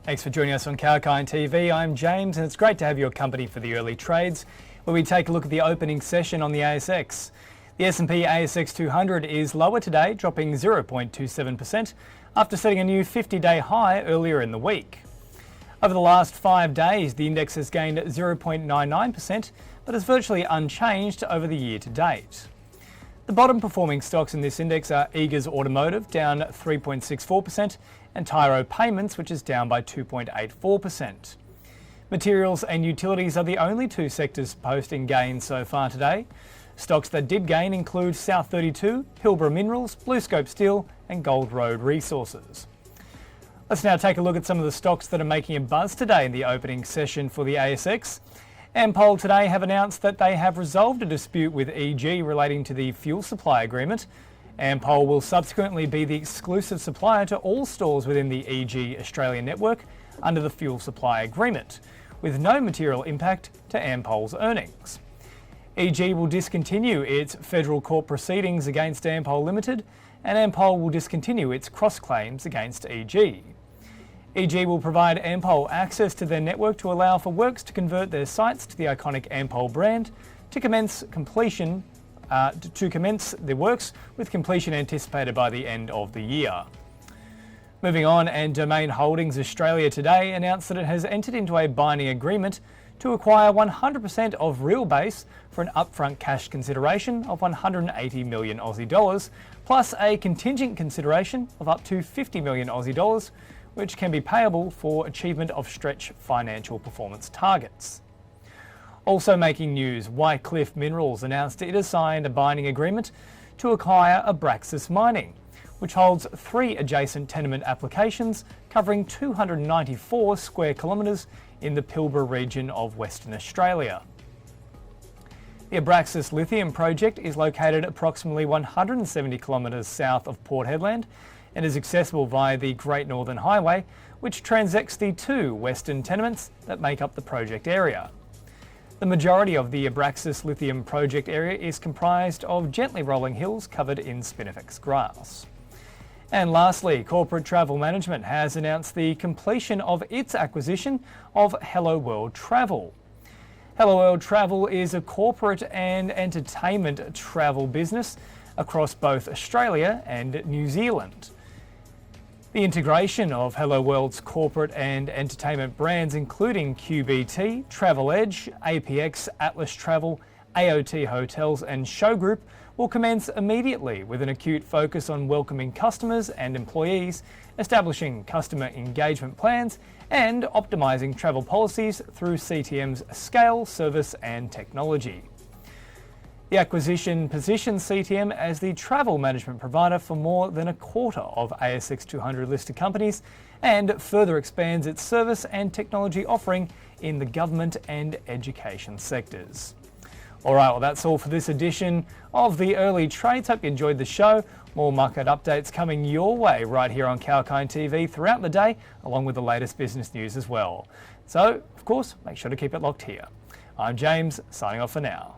Thanks for joining us on Kalkine TV. I'm James and it's great to have your company for the early trades, where we take a look at the opening session on the ASX. The S&P ASX 200 is lower today, dropping 0.27% after setting a new 50-day high earlier in the week. Over the last 5 days, the index has gained 0.99%, but is virtually unchanged over the year to date. The bottom performing stocks in this index are EAGERS Automotive, down 3.64%, and TYRO Payments, which is down by 2.84%. Materials and utilities are the only two sectors posting gains so far today. Stocks that did gain include South32, Pilbara Minerals, BlueScope Steel and Gold Road Resources. Let's now take a look at some of the stocks that are making a buzz today in the opening session for the ASX. Ampol today have announced that they have resolved a dispute with EG relating to the fuel supply agreement. Ampol will subsequently be the exclusive supplier to all stores within the EG Australian network under the fuel supply agreement, with no material impact to Ampol's earnings. EG will discontinue its federal court proceedings against Ampol Limited, and Ampol will discontinue its cross-claims against EG. EG will provide Ampol access to their network to allow for Works to convert their sites to the iconic Ampol brand to commence the works, with completion anticipated by the end of the year. Moving on, and Domain Holdings Australia today announced that it has entered into a binding agreement to acquire 100% of Realbase for an upfront cash consideration of 180 million Aussie dollars, plus a contingent consideration of up to 50 million Aussie dollars, which can be payable for achievement of stretch financial performance targets. Also making news, Whitecliff Minerals announced it has signed a binding agreement to acquire Abraxas Mining, which holds 3 adjacent tenement applications covering 294 square kilometres in the Pilbara region of Western Australia. The Abraxas Lithium project is located approximately 170 kilometres south of Port Hedland and is accessible via the Great Northern Highway, which transects the 2 western tenements that make up the project area. The majority of the Abraxas Lithium project area is comprised of gently rolling hills covered in spinifex grass. And lastly, Corporate Travel Management has announced the completion of its acquisition of Hello World Travel. Hello World Travel is a corporate and entertainment travel business across both Australia and New Zealand. The integration of Hello World's corporate and entertainment brands, including QBT, Travel Edge, APX, Atlas Travel, AOT Hotels and Show Group, will commence immediately, with an acute focus on welcoming customers and employees, establishing customer engagement plans and optimising travel policies through CTM's scale, service and technology. The acquisition positions CTM as the travel management provider for more than a quarter of ASX 200 listed companies and further expands its service and technology offering in the government and education sectors. Alright, well that's all for this edition of the Early Trades. Hope you enjoyed the show. More market updates coming your way right here on Kalkine TV throughout the day, along with the latest business news as well. So, of course, make sure to keep it locked here. I'm James, signing off for now.